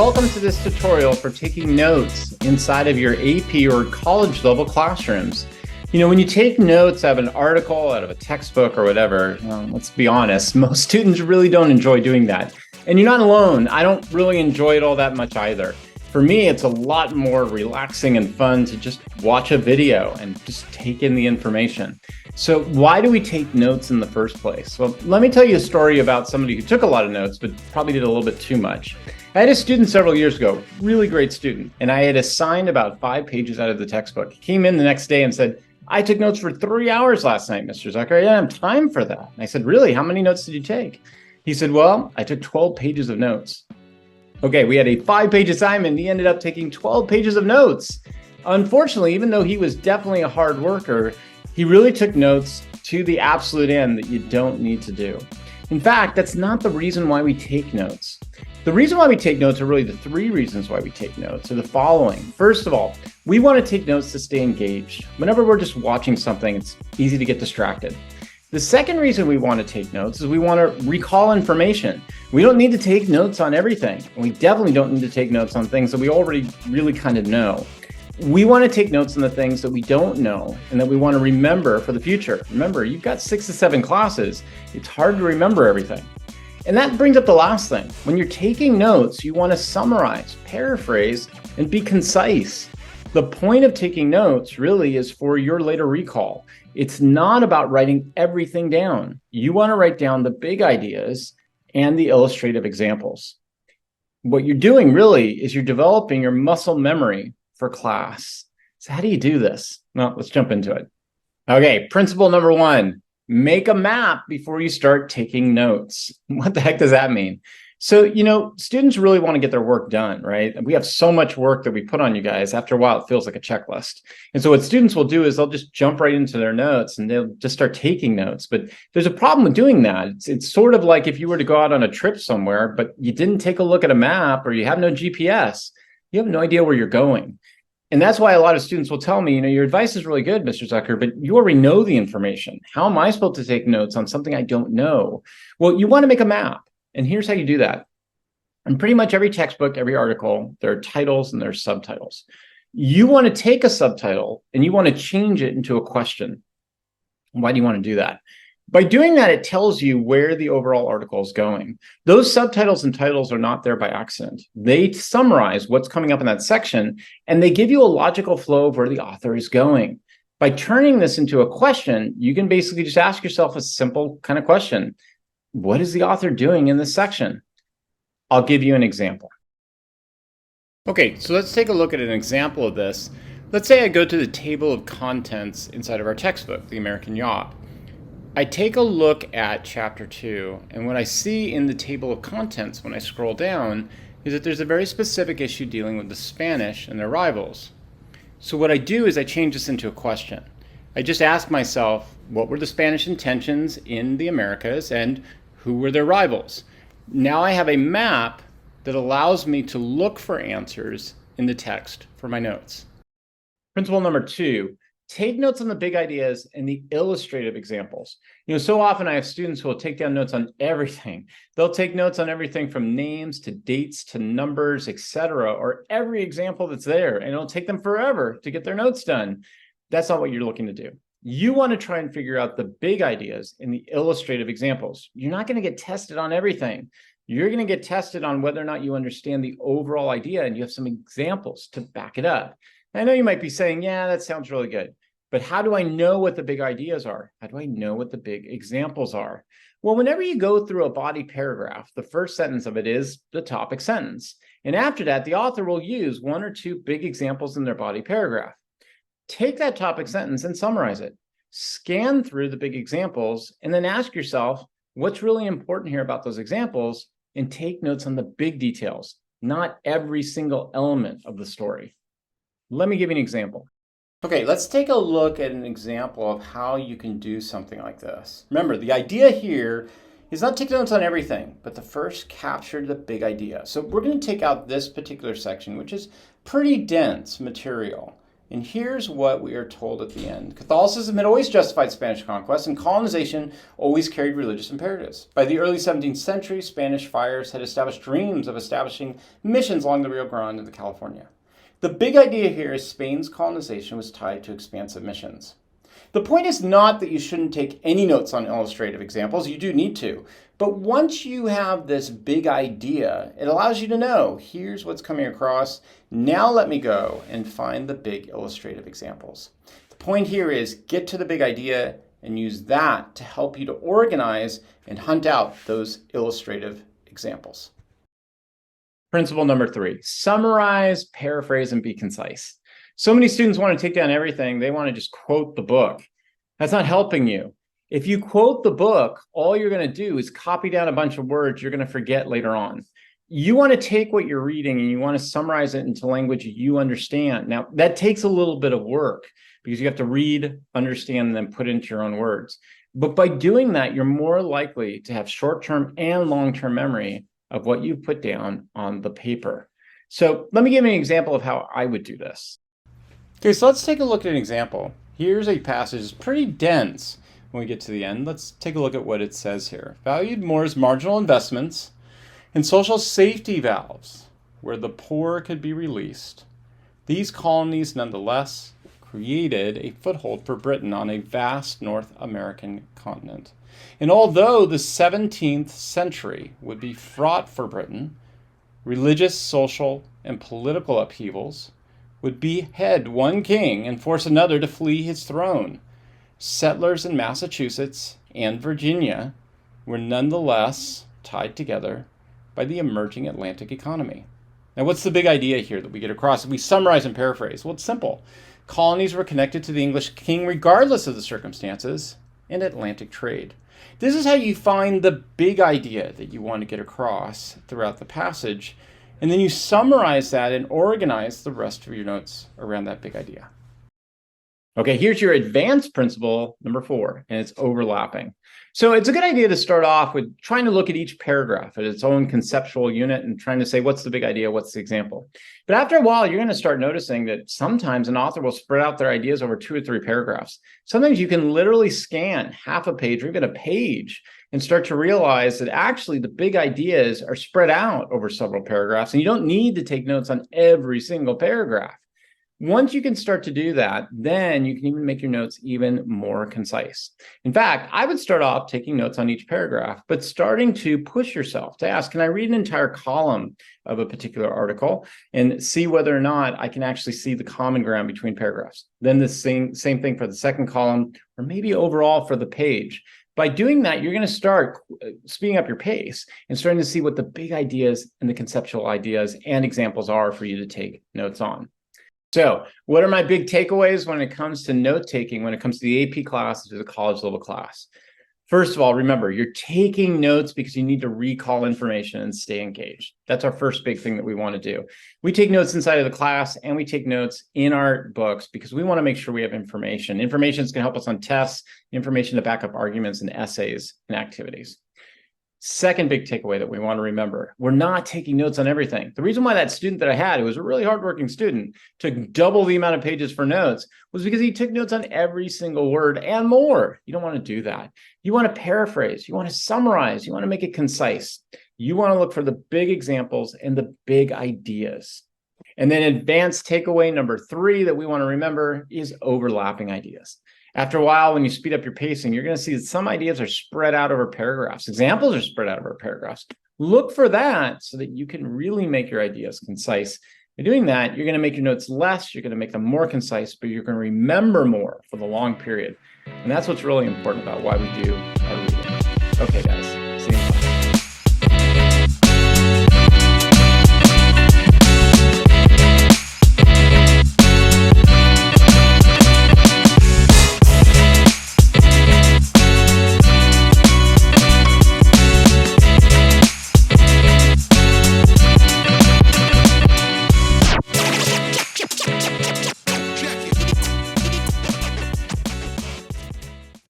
Welcome to this tutorial for taking notes inside of your AP or college level classrooms. When you take notes out of an article, out of a textbook or whatever, let's be honest, most students really don't enjoy doing that. And you're not alone. I don't really enjoy it all that much either. For me, it's a lot more relaxing and fun to just watch a video and just take in the information. So why do we take notes in the first place? Well, let me tell you a story about somebody who took a lot of notes, but probably did a little bit too much. I had a student several years ago, really great student, and I had assigned about 5 pages out of the textbook. He came in the next day and said, I took notes for 3 hours last night, Mr. Zucker. I didn't have time for that. And I said, really? How many notes did you take? He said, well, I took 12 pages of notes. Okay, we had a 5-page assignment. He ended up taking 12 pages of notes. Unfortunately, even though he was definitely a hard worker, he really took notes to the absolute end that you don't need to do. In fact, that's not the reason why we take notes. The reason why we take notes are really the 3 reasons why we take notes are the following. First of all, we want to take notes to stay engaged. Whenever we're just watching something, it's easy to get distracted. The second reason we want to take notes is we want to recall information. We don't need to take notes on everything. And we definitely don't need to take notes on things that we already really kind of know. We want to take notes on the things that we don't know and that we want to remember for the future. Remember, you've got 6 to 7 classes. It's hard to remember everything. And that brings up the last thing. When you're taking notes, you want to summarize, paraphrase, and be concise. The point of taking notes really is for your later recall. It's not about writing everything down. You want to write down the big ideas and the illustrative examples. What you're doing really is you're developing your muscle memory for class. So how do you do this? Well, let's jump into it. Okay, principle number 1, make a map before you start taking notes. What the heck does that mean? So, students really want to get their work done, right? We have so much work that we put on you guys. After a while, it feels like a checklist. And so what students will do is they'll just jump right into their notes and they'll just start taking notes. But there's a problem with doing that. It's sort of like if you were to go out on a trip somewhere, but you didn't take a look at a map or you have no GPS, you have no idea where you're going. And that's why a lot of students will tell me, your advice is really good, Mr. Zucker, but you already know the information. How am I supposed to take notes on something I don't know? Well, you want to make a map. And here's how you do that. In pretty much every textbook, every article, there are titles and there are subtitles. You want to take a subtitle and you want to change it into a question. Why do you want to do that? By doing that, it tells you where the overall article is going. Those subtitles and titles are not there by accident. They summarize what's coming up in that section, and they give you a logical flow of where the author is going. By turning this into a question, you can basically just ask yourself a simple kind of question. What is the author doing in this section? I'll give you an example. Okay, so let's take a look at an example of this. Let's say I go to the table of contents inside of our textbook, The American Yacht. I take a look at chapter 2, and what I see in the table of contents when I scroll down is that there's a very specific issue dealing with the Spanish and their rivals. So what I do is I change this into a question. I just ask myself, what were the Spanish intentions in the Americas and who were their rivals? Now I have a map that allows me to look for answers in the text for my notes. Principle number 2, take notes on the big ideas and the illustrative examples. So often I have students who will take down notes on everything. They'll take notes on everything from names to dates to numbers, etc., or every example that's there, and it'll take them forever to get their notes done. That's not what you're looking to do. You want to try and figure out the big ideas in the illustrative examples. You're not going to get tested on everything. You're going to get tested on whether or not you understand the overall idea and you have some examples to back it up. I know you might be saying, yeah, that sounds really good, but how do I know what the big ideas are? How do I know what the big examples are? Well, whenever you go through a body paragraph, the first sentence of it is the topic sentence. And after that, the author will use 1 or 2 big examples in their body paragraph. Take that topic sentence and summarize it. Scan through the big examples and then ask yourself, what's really important here about those examples? And take notes on the big details, not every single element of the story. Let me give you an example. Okay, let's take a look at an example of how you can do something like this. Remember, the idea here is not take notes on everything, but to first capture the big idea. So we're going to take out this particular section, which is pretty dense material. And here's what we are told at the end. Catholicism had always justified Spanish conquest, and colonization always carried religious imperatives. By the early 17th century, Spanish friars had established dreams of establishing missions along the Rio Grande into California. The big idea here is Spain's colonization was tied to expansive missions. The point is not that you shouldn't take any notes on illustrative examples. You do need to. But once you have this big idea, it allows you to know, here's what's coming across. Now let me go and find the big illustrative examples. The point here is get to the big idea and use that to help you to organize and hunt out those illustrative examples. Principle number 3, summarize, paraphrase, and be concise. So many students want to take down everything. They want to just quote the book. That's not helping you. If you quote the book, all you're going to do is copy down a bunch of words you're going to forget later on. You want to take what you're reading and you want to summarize it into language you understand. Now, that takes a little bit of work because you have to read, understand, and then put it into your own words. But by doing that, you're more likely to have short-term and long-term memory of what you put down on the paper. So let me give you an example of how I would do this. Okay, so let's take a look at an example. Here's a passage that's pretty dense. When we get to the end, let's take a look at what it says here. Valued more as marginal investments and social safety valves where the poor could be released. These colonies nonetheless created a foothold for Britain on a vast North American continent. And although the 17th century would be fraught for Britain, religious, social, and political upheavals would behead one king and force another to flee his throne. Settlers in Massachusetts and Virginia were nonetheless tied together by the emerging Atlantic economy. Now, what's the big idea here that we get across? If we summarize and paraphrase, well, it's simple. Colonies were connected to the English king regardless of the circumstances and Atlantic trade. This is how you find the big idea that you want to get across throughout the passage. And then you summarize that and organize the rest of your notes around that big idea. Okay, here's your advanced principle number 4, and it's overlapping. So it's a good idea to start off with trying to look at each paragraph at its own conceptual unit and trying to say, what's the big idea? What's the example? But after a while, you're going to start noticing that sometimes an author will spread out their ideas over 2 or 3 paragraphs. Sometimes you can literally scan half a page or even a page and start to realize that actually the big ideas are spread out over several paragraphs, and you don't need to take notes on every single paragraph. Once you can start to do that, then you can even make your notes even more concise. In fact, I would start off taking notes on each paragraph, but starting to push yourself to ask, can I read an entire column of a particular article and see whether or not I can actually see the common ground between paragraphs? Then the same thing for the second column, or maybe overall for the page. By doing that, you're going to start speeding up your pace and starting to see what the big ideas and the conceptual ideas and examples are for you to take notes on. So what are my big takeaways when it comes to note-taking, when it comes to the AP class or the college level class? First of all, remember, you're taking notes because you need to recall information and stay engaged. That's our first big thing that we want to do. We take notes inside of the class and we take notes in our books because we want to make sure we have information. Information is going to help us on tests, information to back up arguments and essays and activities. Second big takeaway that we want to remember, we're not taking notes on everything. The reason why that student that I had, who was a really hardworking student, took double the amount of pages for notes was because he took notes on every single word and more. You don't want to do that. You want to paraphrase, you want to summarize, you want to make it concise. You want to look for the big examples and the big ideas. And then advanced takeaway number 3 that we want to remember is overlapping ideas. After a while, when you speed up your pacing, you're going to see that some ideas are spread out over paragraphs. Examples are spread out over paragraphs. Look for that so that you can really make your ideas concise. By doing that, you're going to make your notes less, you're going to make them more concise, but you're going to remember more for the long period. And that's what's really important about why we do our reading. Okay, guys.